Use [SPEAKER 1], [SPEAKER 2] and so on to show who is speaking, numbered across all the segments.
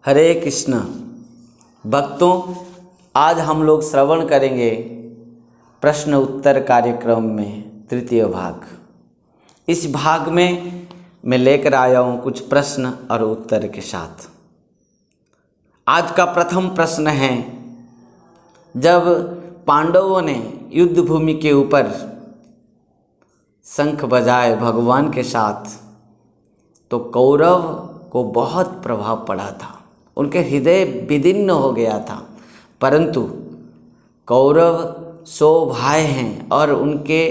[SPEAKER 1] हरे कृष्ण भक्तों, आज हम लोग श्रवण करेंगे प्रश्न उत्तर कार्यक्रम में तृतीय भाग। इस भाग में मैं लेकर आया हूँ कुछ प्रश्न और उत्तर के साथ। आज का प्रथम प्रश्न है, जब पांडवों ने युद्ध भूमि के ऊपर शंख बजाए भगवान के साथ तो कौरव को बहुत प्रभाव पड़ा था, उनके हृदय विदीर्ण हो गया था। परंतु कौरव 100 भाई हैं और उनके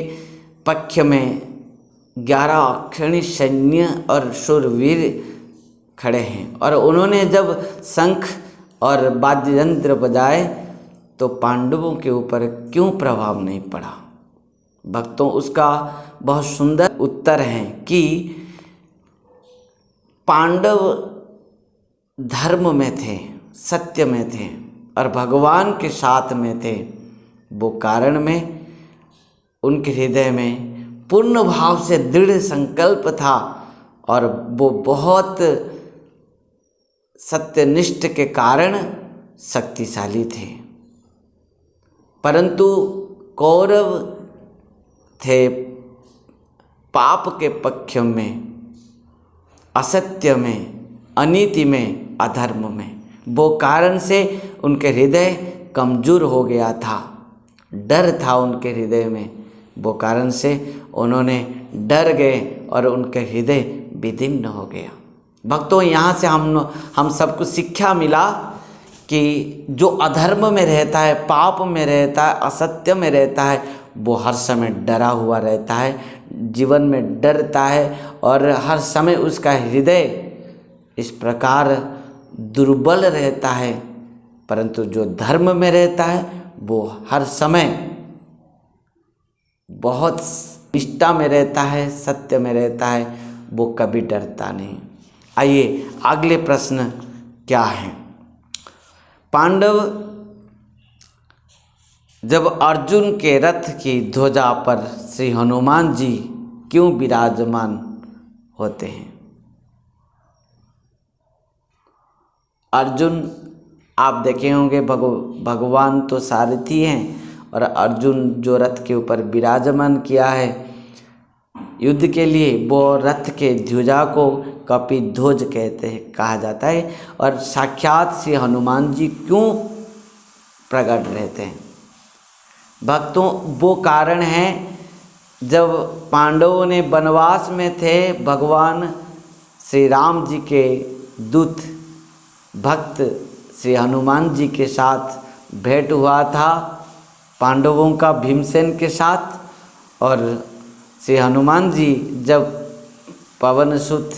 [SPEAKER 1] पक्ष में 11 अक्षणी सैन्य और शूरवीर खड़े हैं, और उन्होंने जब शंख और वाद्य यंत्र बजाए तो पांडवों के ऊपर क्यों प्रभाव नहीं पड़ा। भक्तों, उसका बहुत सुंदर उत्तर है कि पांडव धर्म में थे, सत्य में थे और भगवान के साथ में थे। वो कारण में उनके हृदय में पूर्ण भाव से दृढ़ संकल्प था और वो बहुत सत्यनिष्ठ के कारण शक्तिशाली थे। परंतु कौरव थे पाप के पक्ष में, असत्य में, अनीति में, अधर्म में। वो कारण से उनके हृदय कमजोर हो गया था, डर था उनके हृदय में। वो कारण से उन्होंने डर गए और उनके हृदय विदीर्ण हो गया। भक्तों, यहाँ से हम सबको शिक्षा मिला कि जो अधर्म में रहता है, पाप में रहता है, असत्य में रहता है, वो हर समय डरा हुआ रहता है, जीवन में डरता है और हर समय उसका हृदय इस प्रकार दुर्बल रहता है। परंतु जो धर्म में रहता है वो हर समय बहुत निष्ठा में रहता है, सत्य में रहता है, वो कभी डरता नहीं। आइए अगले प्रश्न क्या है। पांडव जब अर्जुन के रथ की ध्वजा पर श्री हनुमान जी क्यों विराजमान होते हैं। अर्जुन, आप देखे होंगे भगवान तो सारथी हैं और अर्जुन जो रथ के ऊपर विराजमान किया है युद्ध के लिए, वो रथ के ध्वजा को कपिध्वज कहा जाता है। और साक्षात श्री हनुमान जी क्यों प्रकट रहते हैं। भक्तों, वो कारण है, जब पांडवों ने वनवास में थे, भगवान श्री राम जी के दूत भक्त श्री हनुमान जी के साथ भेंट हुआ था पांडवों का भीमसेन के साथ। और श्री हनुमान जी जब पवनसुत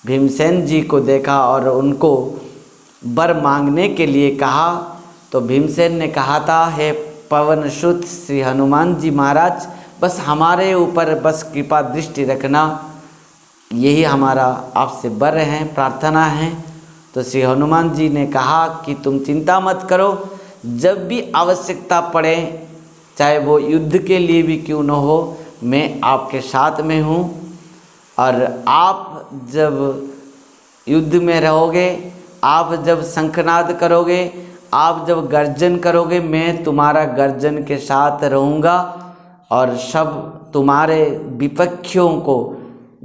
[SPEAKER 1] भीमसेन जी को देखा और उनको वर मांगने के लिए कहा, तो भीमसेन ने कहा था, हे पवनसुत श्री हनुमान जी महाराज, बस हमारे ऊपर बस कृपा दृष्टि रखना, यही हमारा आपसे वर है, प्रार्थना है। तो श्री हनुमान जी ने कहा कि तुम चिंता मत करो, जब भी आवश्यकता पड़े, चाहे वो युद्ध के लिए भी क्यों न हो, मैं आपके साथ में हूँ। और आप जब युद्ध में रहोगे, आप जब शंखनाद करोगे, आप जब गर्जन करोगे, मैं तुम्हारा गर्जन के साथ रहूँगा और सब तुम्हारे विपक्षियों को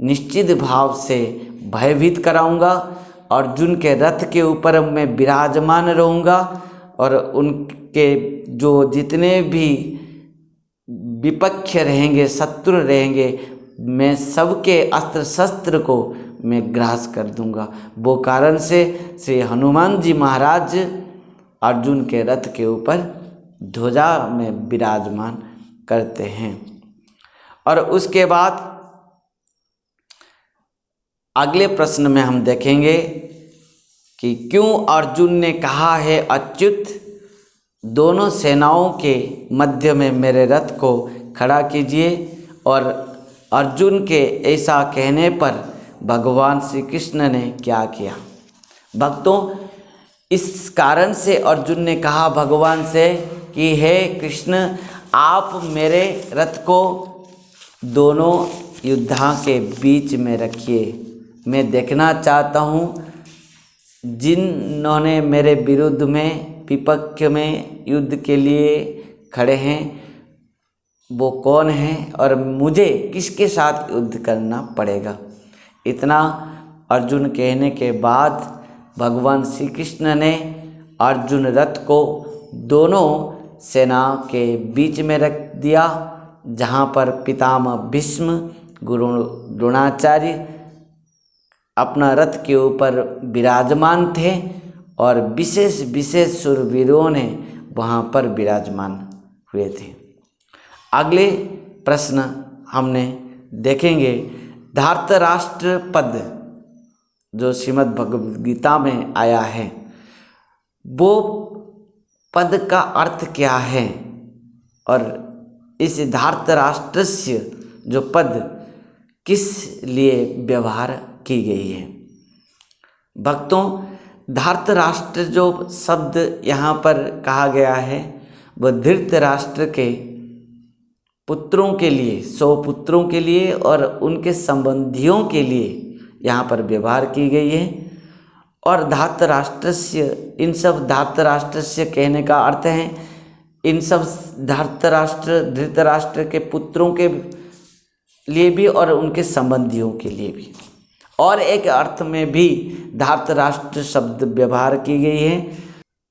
[SPEAKER 1] निश्चित भाव से भयभीत कराऊँगा। अर्जुन के रथ के ऊपर मैं विराजमान रहूँगा और उनके जो जितने भी विपक्ष रहेंगे, शत्रु रहेंगे, मैं सबके अस्त्र शस्त्र को मैं ग्रास कर दूंगा। वो कारण से श्री हनुमान जी महाराज अर्जुन के रथ के ऊपर ध्वजा में विराजमान करते हैं। और उसके बाद अगले प्रश्न में हम देखेंगे कि क्यों अर्जुन ने कहा है, अच्युत दोनों सेनाओं के मध्य में मेरे रथ को खड़ा कीजिए। और अर्जुन के ऐसा कहने पर भगवान श्री कृष्ण ने क्या किया। भक्तों, इस कारण से अर्जुन ने कहा भगवान से कि हे कृष्ण, आप मेरे रथ को दोनों योद्धा के बीच में रखिए। मैं देखना चाहता हूँ जिन्होंने मेरे विरुद्ध में विपक्ष में युद्ध के लिए खड़े हैं वो कौन हैं और मुझे किसके साथ युद्ध करना पड़ेगा। इतना अर्जुन कहने के बाद भगवान श्री कृष्ण ने अर्जुन रथ को दोनों सेना के बीच में रख दिया, जहाँ पर पितामह भीष्म, गुरु द्रोणाचार्य अपना रथ के ऊपर विराजमान थे और विशेष विशेष शूरवीरों ने वहाँ पर विराजमान हुए थे। अगले प्रश्न हमने देखेंगे धार्तराष्ट्र पद जो श्रीमद् भगवद गीता में आया है, वो पद का अर्थ क्या है और इस धार्तराष्ट्रस्य जो पद किस लिए व्यवहार की गई है। भक्तों, धार्तराष्ट्र जो शब्द यहाँ पर कहा गया है वह धृतराष्ट्र के पुत्रों के लिए, 100 पुत्रों के लिए और उनके संबंधियों के लिए यहाँ पर व्यवहार की गई है। और धार्तराष्ट्रस्य, इन सब धार्तराष्ट्रस्य कहने का अर्थ है इन सब धार्तराष्ट्र धृतराष्ट्र के पुत्रों के लिए भी और उनके संबंधियों के लिए भी। और एक अर्थ में भी धार्तराष्ट्र शब्द व्यवहार की गई है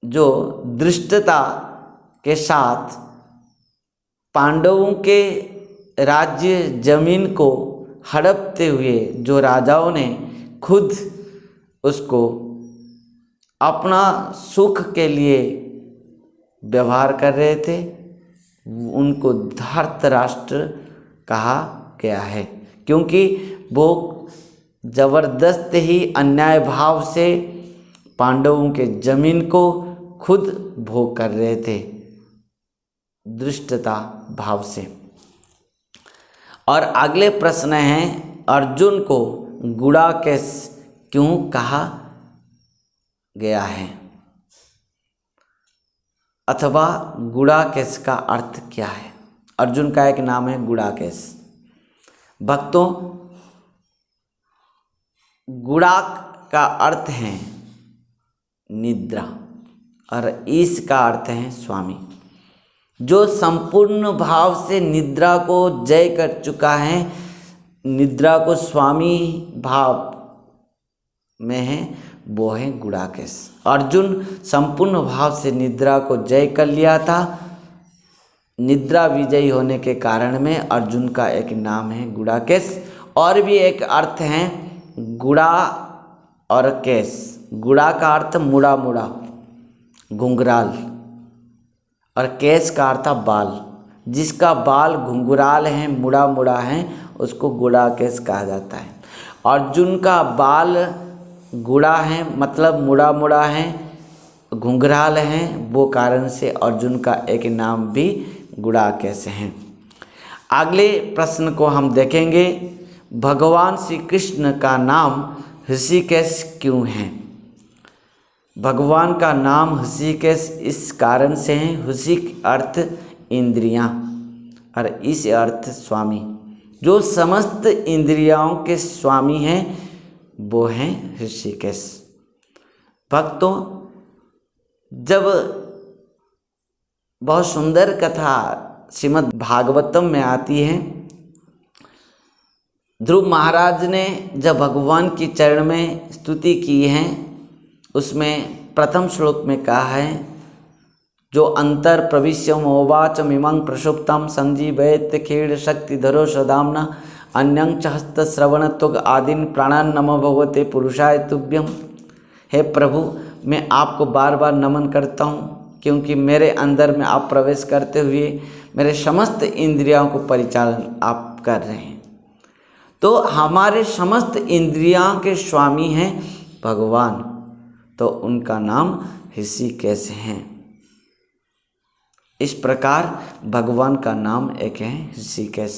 [SPEAKER 1] जो दृष्टता के साथ पांडवों के राज्य जमीन को हड़पते हुए जो राजाओं ने खुद उसको अपना सुख के लिए व्यवहार कर रहे थे, उनको धार्तराष्ट्र कहा गया है, क्योंकि वो जबरदस्त ही अन्याय भाव से पांडवों के जमीन को खुद भोग कर रहे थे, दुष्टता भाव से। और अगले प्रश्न हैं अर्जुन को गुड़ाकेश क्यों कहा गया है अथवा गुड़ाकेश का अर्थ क्या है। अर्जुन का एक नाम है गुड़ाकेश। भक्तों, गुड़ाक का अर्थ है निद्रा और ईश का अर्थ है स्वामी। जो संपूर्ण भाव से निद्रा को जय कर चुका है, निद्रा को स्वामी भाव में है, वो है गुड़ाकेश। अर्जुन संपूर्ण भाव से निद्रा को जय कर लिया था। निद्रा विजयी होने के कारण में अर्जुन का एक नाम है गुड़ाकेश। और भी एक अर्थ है गुड़ा और केश। गुड़ा का अर्थ मुड़ा मुड़ा घुंघराल और केश का अर्थ बाल। जिसका बाल घुंघराल है, मुड़ा मुड़ा है, उसको गुड़ा केश कहा जाता है। अर्जुन का बाल गुड़ा है, मतलब मुड़ा मुड़ा है, घुंघराल है, वो कारण से अर्जुन का एक नाम भी गुड़ाकेश है। अगले प्रश्न को हम देखेंगे भगवान श्री कृष्ण का नाम ऋषिकेश क्यों है। भगवान का नाम ऋषिकेश इस कारण से है, ऋषिक अर्थ इंद्रियां और इस अर्थ स्वामी। जो समस्त इंद्रियों के स्वामी हैं वो हैं ऋषिकेश। भक्तों, जब बहुत सुंदर कथा श्रीमद् भागवतम में आती है, ध्रुव महाराज ने जब भगवान की चरण में स्तुति की है, उसमें प्रथम श्लोक में कहा है जो अंतर प्रविश्य मोवाच मिमं प्रसुप्तम संजीवयत खेड़ शक्तिधरो सदाम्ना अन्यं च हस्तश्रवण तुग आदिन प्राणान नमो भगवते पुरुषाय तुभ्यम। हे प्रभु, मैं आपको बार बार नमन करता हूँ क्योंकि मेरे अंदर में आप प्रवेश करते हुए मेरे समस्त इंद्रियों को परिचालन आप कर रहे हैं। तो हमारे समस्त इंद्रियों के स्वामी हैं भगवान, तो उनका नाम ऋषिकेश है। इस प्रकार भगवान का नाम एक है ऋषिकेश।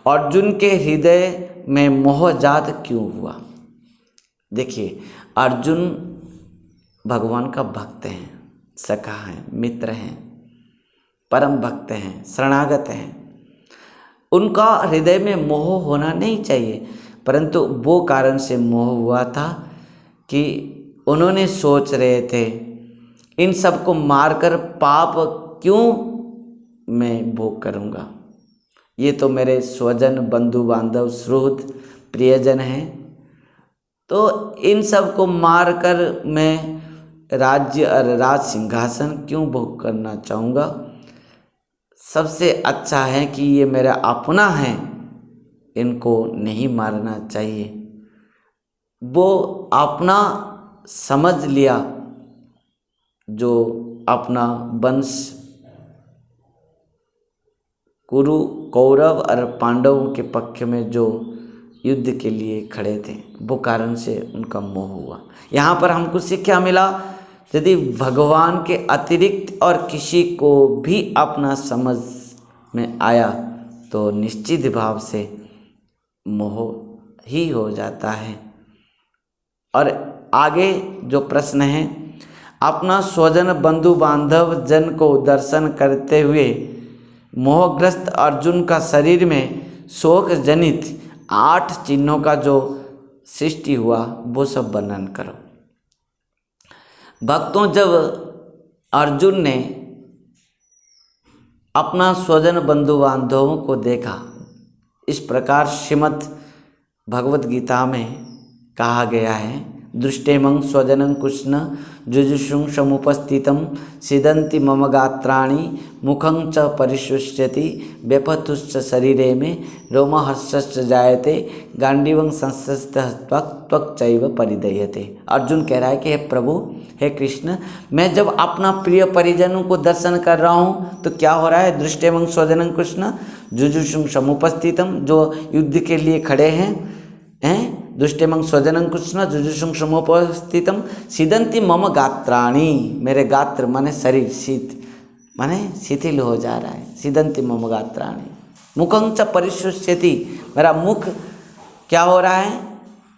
[SPEAKER 1] अर्जुन के हृदय में मोह जात क्यों हुआ। देखिए, अर्जुन भगवान का भक्त हैं, सखा हैं, मित्र हैं, परम भक्त हैं, शरणागत हैं। उनका हृदय में मोह होना नहीं चाहिए, परंतु वो कारण से मोह हुआ था कि उन्होंने सोच रहे थे, इन सबको मारकर पाप क्यों मैं भोग करूँगा, ये तो मेरे स्वजन बंधु बांधव सुहृद प्रियजन हैं, तो इन सब को मारकर मैं राज्य और राज सिंहासन क्यों भोग करना चाहूँगा। सबसे अच्छा है कि ये मेरा अपना है, इनको नहीं मारना चाहिए। वो अपना समझ लिया, जो अपना वंश कुरु कौरव और पांडवों के पक्ष में जो युद्ध के लिए खड़े थे, वो कारण से उनका मोह हुआ। यहाँ पर हमको शिक्षा मिला, यदि भगवान के अतिरिक्त और किसी को भी अपना समझ में आया तो निश्चित भाव से मोह ही हो जाता है। और आगे जो प्रश्न है, अपना स्वजन बंधु बांधव जन को दर्शन करते हुए मोहग्रस्त अर्जुन का शरीर में शोक जनित 8 चिन्हों का जो सृष्टि हुआ वो सब वर्णन करो। भक्तों, जब अर्जुन ने अपना स्वजन बंधु बांधवों को देखा, इस प्रकार श्रीमद् भगवत गीता में कहा गया है, दृष्टेमं स्वजनं कृष्ण जुजुषुं समुपस्थितं सीदन्ति मम गात्राणि मुखं च परिशुष्यति व्यपतुश्च शरीरे में रोमहर्षश्च जायते गांडीवं संस्थित त्वक् चैव परिदह्यते। अर्जुन कह रहा है कि हे प्रभु, हे कृष्ण, मैं जब अपना प्रिय परिजनों को दर्शन कर रहा हूँ तो क्या हो रहा है, दृष्टेमं स्वजनं कृष्ण जुजुषुं समुपस्थितं, जो युद्ध के लिए खड़े हैं दुष्टेमं स्वजनं कृष्ण जुजुषुं समुपस्थितं सीदन्ति मम गात्राणि, मेरे गात्र माने शरीर, शीत माने शिथिल हो जा रहा है, सीदन्ति मम गात्राणि मुखं च परिशुष्यति, मेरा मुख क्या हो रहा है,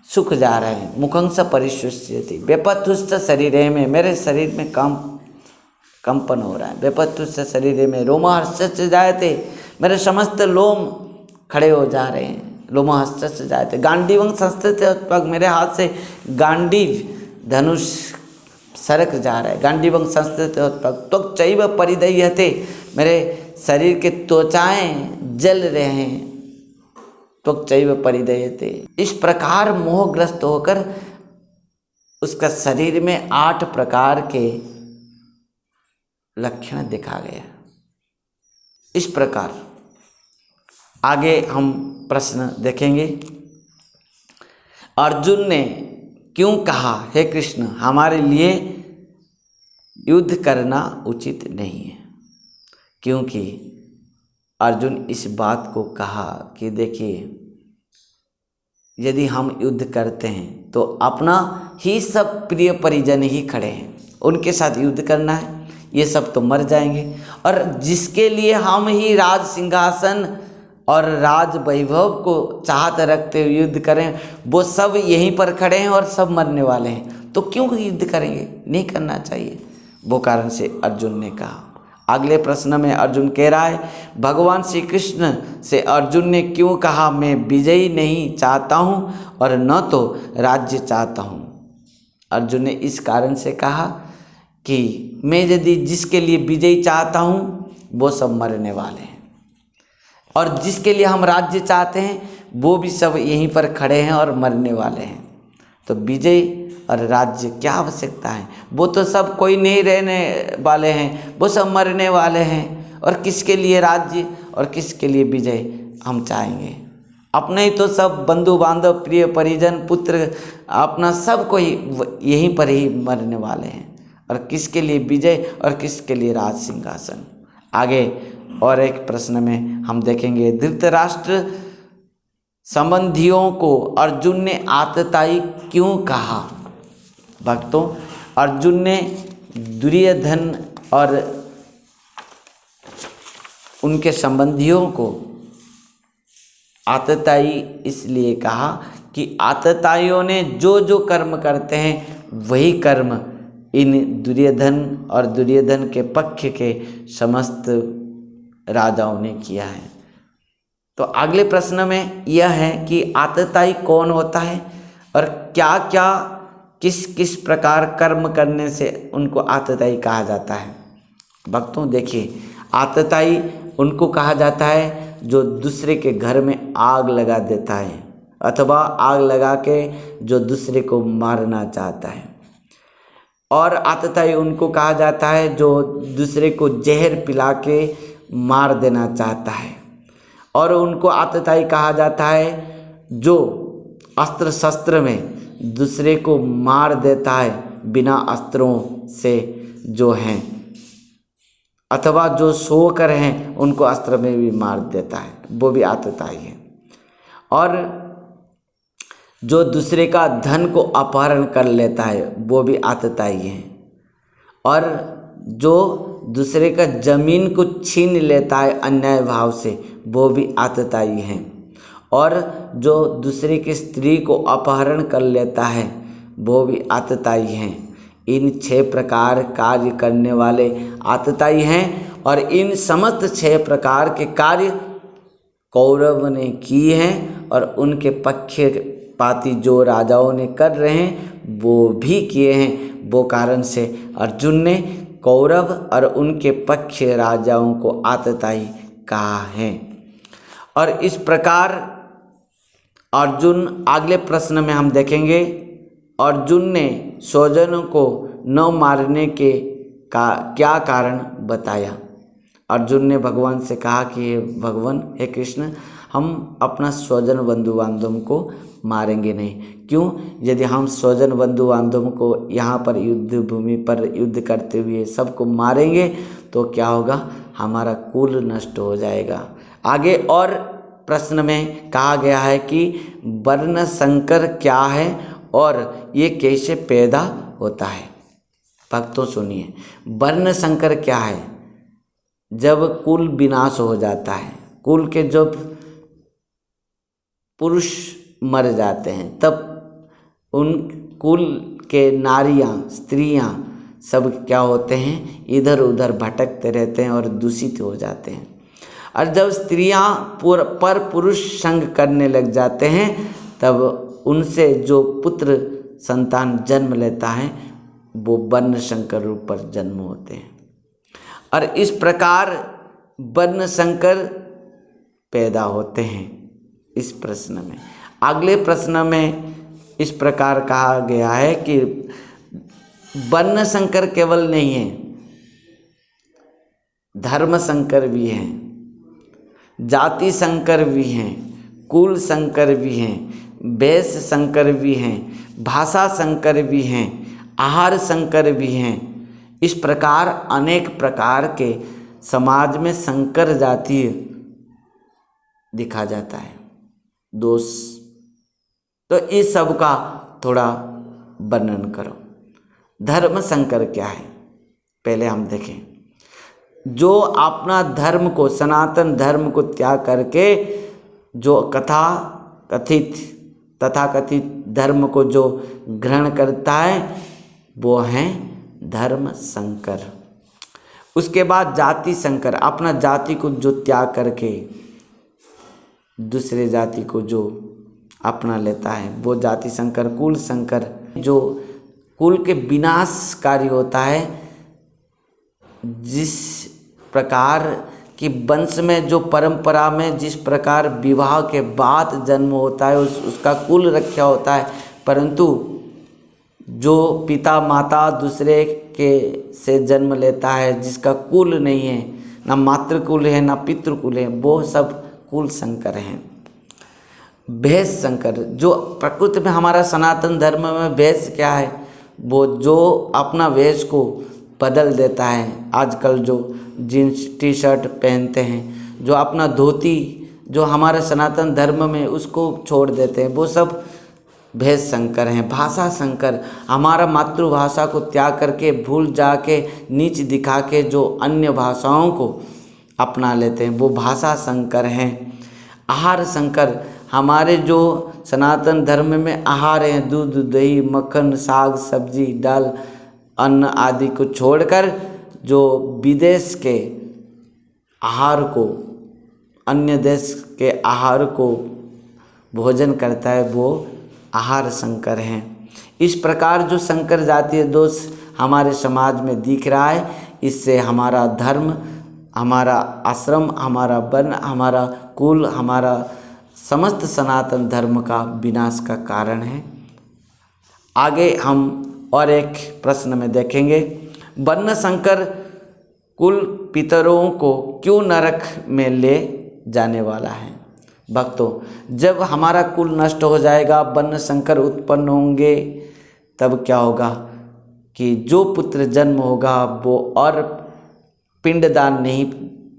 [SPEAKER 1] सूख जा रहा है, मुखं च परिशुष्यति व्यपतुश्च शरीरे में, मेरे शरीर में कंपन हो रहा है, व्यपतुश्च शरीरे में रोमहर्षश्च जायते, मेरे समस्त लोम खड़े हो जा रहे हैं, लोमहर्षश्च जायते गांडीवं संस्थित त्वक्, मेरे हाथ से गांडीव धनुष सरक जा रहा है, गांडीवं संस्थित त्वक् चैव परिदह्यते, मेरे शरीर के त्वचाएं जल रहे हैं, त्वक् चैव परिदह्यते। इस प्रकार मोहग्रस्त होकर उसका शरीर में 8 प्रकार के लक्षण दिखा गया। इस प्रकार आगे हम प्रश्न देखेंगे। अर्जुन ने क्यों कहा, हे कृष्ण, हमारे लिए युद्ध करना उचित नहीं है? क्योंकि अर्जुन इस बात को कहा कि देखिए, यदि हम युद्ध करते हैं तो अपना ही सब प्रिय परिजन ही खड़े हैं, उनके साथ युद्ध करना है, ये सब तो मर जाएंगे, और जिसके लिए हम ही राज सिंहासन और राज वैभव को चाहत रखते हुए युद्ध करें, वो सब यहीं पर खड़े हैं और सब मरने वाले हैं, तो क्यों युद्ध करेंगे? नहीं करना चाहिए। वो कारण से अर्जुन ने कहा। अगले प्रश्न में अर्जुन कह रहा है, भगवान श्री कृष्ण से अर्जुन ने क्यों कहा, मैं विजयी नहीं चाहता हूँ और न तो राज्य चाहता हूँ। अर्जुन ने इस कारण से कहा कि मैं यदि जिसके लिए विजयी चाहता हूँ वो सब मरने वाले हैं, और जिसके लिए हम राज्य चाहते हैं वो भी सब यहीं पर खड़े हैं और मरने वाले हैं, तो विजय और राज्य क्या आवश्यकता है? वो तो सब कोई नहीं रहने वाले हैं, वो सब मरने वाले हैं, और किसके लिए राज्य और किसके लिए विजय हम चाहेंगे? अपने ही तो सब बंधु बांधव प्रिय परिजन पुत्र अपना सब कोई यहीं पर ही मरने वाले हैं, और किसके लिए विजय और किसके लिए राज सिंहासन। आगे और एक प्रश्न में हम देखेंगे, धृतराष्ट्र संबंधियों को अर्जुन ने आतताई क्यों कहा? भक्तों, अर्जुन ने दुर्योधन और उनके संबंधियों को आतताई इसलिए कहा कि आतताइयों ने जो जो कर्म करते हैं वही कर्म इन दुर्योधन और दुर्योधन के पक्ष के समस्त राजाओं ने किया है। तो अगले प्रश्न में यह है कि आतताई कौन होता है और क्या क्या किस किस प्रकार कर्म करने से उनको आतताई कहा जाता है। भक्तों देखिए, आतताई उनको कहा जाता है जो दूसरे के घर में आग लगा देता है अथवा आग लगा के जो दूसरे को मारना चाहता है। और आतताई उनको कहा जाता है जो दूसरे को जहर पिला के मार देना चाहता है। और उनको आतताई कहा जाता है जो अस्त्र शस्त्र में दूसरे को मार देता है बिना अस्त्रों से जो हैं, अथवा जो सोकर हैं उनको अस्त्र में भी मार देता है, वो भी आतताई है। और जो दूसरे का धन को अपहरण कर लेता है वो भी आतताई है। और जो दूसरे का जमीन को छीन लेता है अन्याय भाव से वो भी आतताई है। और जो दूसरे की स्त्री को अपहरण कर लेता है वो भी आतताई हैं। इन 6 प्रकार कार्य करने वाले आतताई हैं। और इन समस्त 6 प्रकार के कार्य कौरव ने किए हैं और उनके पक्षपाती जो राजाओं ने कर रहे हैं वो भी किए हैं। वो कारण से अर्जुन ने कौरव और उनके पक्ष राजाओं को आतताई कहा है। और इस प्रकार अर्जुन, अगले प्रश्न में हम देखेंगे अर्जुन ने स्वजनों को न मारने के क्या कारण बताया। अर्जुन ने भगवान से कहा कि हे भगवान, हे कृष्ण, हम अपना स्वजन बंधु बांधव को मारेंगे नहीं। क्यों? यदि हम स्वजन बंधु बांधव को यहाँ पर युद्ध भूमि पर युद्ध करते हुए सबको मारेंगे तो क्या होगा, हमारा कुल नष्ट हो जाएगा। आगे और प्रश्न में कहा गया है कि वर्ण संकर क्या है और ये कैसे पैदा होता है। भक्तों सुनिए, वर्ण संकर क्या है? जब कुल विनाश हो जाता है, कुल के जब पुरुष मर जाते हैं तब उन कुल के नारियां, स्त्रियां सब क्या होते हैं, इधर उधर भटकते रहते हैं और दूषित हो जाते हैं। और जब स्त्रियां पर पुरुष संग करने लग जाते हैं तब उनसे जो पुत्र संतान जन्म लेता है वो वर्ण संकर रूप पर जन्म होते हैं। और इस प्रकार वर्ण संकर पैदा होते हैं। इस प्रश्न में, अगले प्रश्न में इस प्रकार कहा गया है कि वर्ण संकर केवल नहीं है, धर्म संकर भी हैं, जाति संकर भी हैं, कुल संकर भी हैं, वेश संकर भी हैं, भाषा संकर भी हैं, आहार संकर भी हैं। इस प्रकार अनेक प्रकार के समाज में संकर जाति दिखा जाता है, दोष। तो इस सब का थोड़ा वर्णन करो। धर्म संकर क्या है, पहले हम देखें। जो अपना धर्म को, सनातन धर्म को त्याग करके जो तथाकथित धर्म को जो ग्रहण करता है वो हैं धर्म संकर। उसके बाद जाति संकर, अपना जाति को जो त्याग करके दूसरे जाति को जो अपना लेता है वो जाति संकर। कुल संकर, जो कुल के विनाशकारी होता है, जिस प्रकार कि वंश में जो परंपरा में जिस प्रकार विवाह के बाद जन्म होता है उसका कुल रक्षा होता है, परंतु जो पिता माता दूसरे के से जन्म लेता है जिसका कुल नहीं है, ना मातृकुल है ना पितृकुल है, वो सब कुल संकर हैं। भेष संकर, जो प्रकृति में हमारा सनातन धर्म में भेष क्या है, वो जो अपना वेश को बदल देता है। आजकल जो जीन्स टी शर्ट पहनते हैं, जो अपना धोती जो हमारे सनातन धर्म में उसको छोड़ देते हैं, वो सब भेष संकर हैं। भाषा संकर, हमारा मातृभाषा को त्याग करके भूल जाके नीच दिखा के जो अन्य भाषाओं को अपना लेते हैं वो भाषा संकर हैं। आहार संकर, हमारे जो सनातन धर्म में आहार हैं, दूध दही मक्खन साग सब्जी दाल अन्न आदि को छोड़कर जो विदेश के आहार को, अन्य देश के आहार को भोजन करता है वो आहार संकर हैं। इस प्रकार जो संकर जातीय दोष हमारे समाज में दिख रहा है, इससे हमारा धर्म, हमारा आश्रम, हमारा वर्ण, हमारा कुल, हमारा समस्त सनातन धर्म का विनाश का कारण है। आगे हम और एक प्रश्न में देखेंगे, वर्ण संकर कुल पितरों को क्यों नरक में ले जाने वाला है। भक्तों, जब हमारा कुल नष्ट हो जाएगा, वर्ण संकर उत्पन्न होंगे, तब क्या होगा कि जो पुत्र जन्म होगा वो और पिंडदान नहीं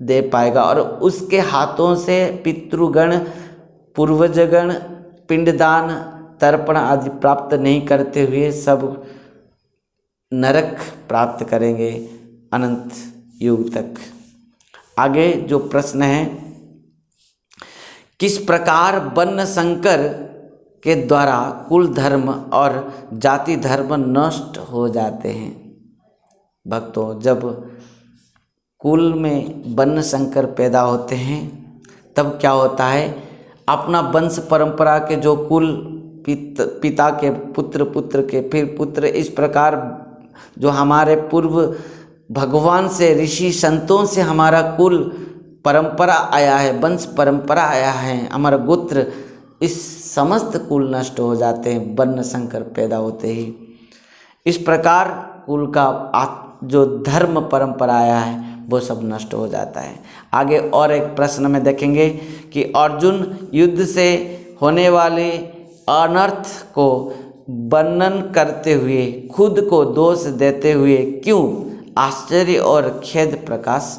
[SPEAKER 1] दे पाएगा और उसके हाथों से पितृगण, पूर्वजगण पिंडदान, तर्पण आदि प्राप्त नहीं करते हुए सब नरक प्राप्त करेंगे अनंत युग तक। आगे जो प्रश्न है, किस प्रकार वर्ण संकर के द्वारा कुल धर्म और जाति धर्म नष्ट हो जाते हैं। भक्तों, जब कुल में वर्ण संकर पैदा होते हैं तब क्या होता है, अपना वंश परंपरा के जो कुल पिता के पुत्र, पुत्र के फिर पुत्र, इस प्रकार जो हमारे पूर्व भगवान से, ऋषि संतों से हमारा कुल परंपरा आया है, वंश परंपरा आया है, हमारा गोत्र, इस समस्त कुल नष्ट हो जाते हैं वर्ण संकर पैदा होते ही। इस प्रकार कुल का जो धर्म परंपरा आया है वो सब नष्ट हो जाता है। आगे और एक प्रश्न में देखेंगे कि अर्जुन युद्ध से होने वाले अनर्थ को वर्णन करते हुए खुद को दोष देते हुए क्यों आश्चर्य और खेद प्रकाश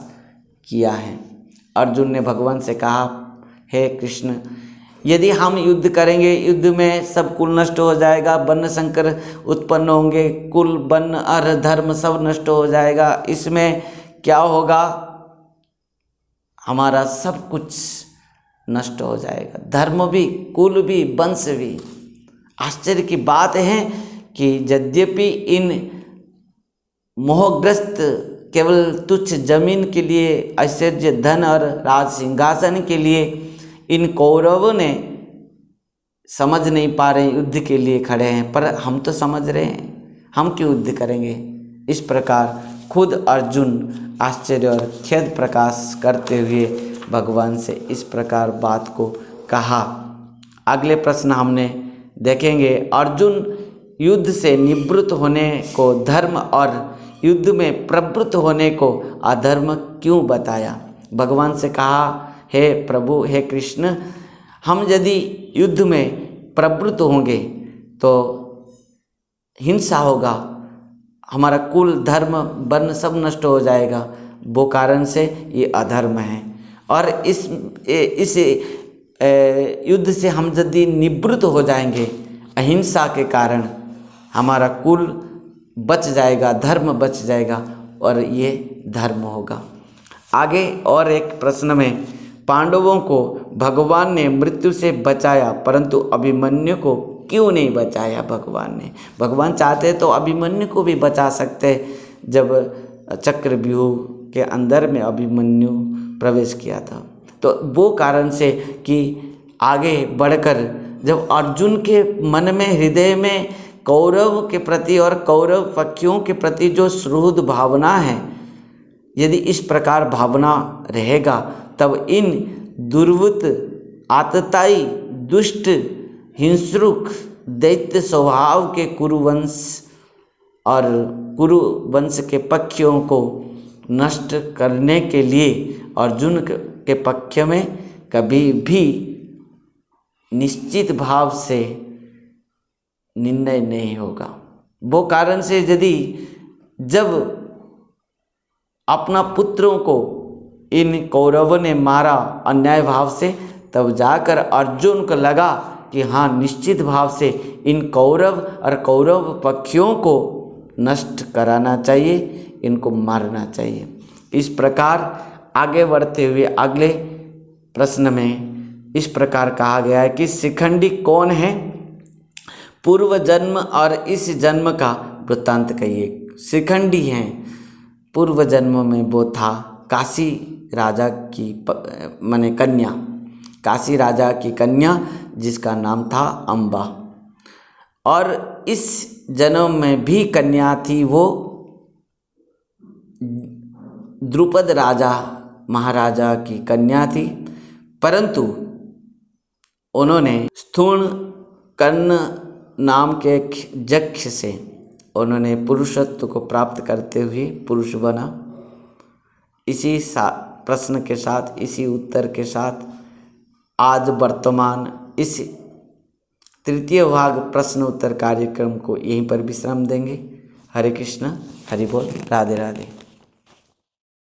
[SPEAKER 1] किया है। अर्जुन ने भगवान से कहा, हे कृष्ण, यदि हम युद्ध करेंगे, युद्ध में सब कुल नष्ट हो जाएगा, वर्ण संकर उत्पन्न होंगे, कुल, वर्ण, अर्थ, धर्म सब नष्ट हो जाएगा, इसमें क्या होगा, हमारा सब कुछ नष्ट हो जाएगा, धर्म भी, कुल भी, वंश भी। आश्चर्य की बात है कि यद्यपि इन मोहग्रस्त केवल तुच्छ जमीन के लिए, ऐश्वर्य, धन और राज सिंहासन के लिए इन कौरवों ने समझ नहीं पा रहे, युद्ध के लिए खड़े हैं, पर हम तो समझ रहे हैं, हम क्यों युद्ध करेंगे। इस प्रकार खुद अर्जुन आश्चर्य और खेद प्रकाश करते हुए भगवान से इस प्रकार बात को कहा। अगले प्रश्न हमने देखेंगे, अर्जुन युद्ध से निवृत्त होने को धर्म और युद्ध में प्रवृत्त होने को अधर्म क्यों बताया। भगवान से कहा, हे प्रभु, हे कृष्ण, हम यदि युद्ध में प्रवृत्त होंगे तो हिंसा होगा, हमारा कुल, धर्म, वर्ण सब नष्ट हो जाएगा, वो कारण से ये अधर्म है। और इस युद्ध से हम यदि निवृत्त हो जाएंगे अहिंसा के कारण, हमारा कुल बच जाएगा, धर्म बच जाएगा और ये धर्म होगा। आगे और एक प्रश्न में, पांडवों को भगवान ने मृत्यु से बचाया परंतु अभिमन्यु को क्यों नहीं बचाया। भगवान चाहते तो अभिमन्यु को भी बचा सकते, जब चक्रव्यूह के अंदर में अभिमन्यु प्रवेश किया था। तो वो कारण से कि आगे बढ़कर जब अर्जुन के मन में, हृदय में कौरव के प्रति और कौरव पक्षियों के प्रति जो सुहृद भावना है, यदि इस प्रकार भावना रहेगा तब इन दुर्वृत्त, आतताई, दुष्ट, हिंसुक, दैत्य स्वभाव के कुरुवंश और कुरुवंश के पक्षियों को नष्ट करने के लिए अर्जुन के पक्ष में कभी भी निश्चित भाव से निर्णय नहीं होगा। वो कारण से यदि जब अपना पुत्रों को इन कौरवों ने मारा अन्याय भाव से, तब जाकर अर्जुन को लगा कि हाँ, निश्चित भाव से इन कौरव और कौरव पक्षियों को नष्ट कराना चाहिए, इनको मारना चाहिए। इस प्रकार आगे बढ़ते हुए अगले प्रश्न में इस प्रकार कहा गया है कि शिखंडी कौन है, पूर्व जन्म और इस जन्म का वृत्तांत कहिए। शिखंडी हैं, पूर्व जन्म में वो था काशी राजा की माने कन्या, काशी राजा की कन्या जिसका नाम था अम्बा, और इस जन्म में भी कन्या थी, वो द्रुपद राजा महाराजा की कन्या थी, परंतु उन्होंने स्थूण कर्ण नाम के एक यक्ष से उन्होंने पुरुषत्व को प्राप्त करते हुए पुरुष बना। इसी प्रश्न के साथ, इसी उत्तर के साथ आज वर्तमान इस तृतीय भाग प्रश्न उत्तर कार्यक्रम को यहीं पर विश्राम देंगे। हरे कृष्ण, हरि बोल, राधे राधे।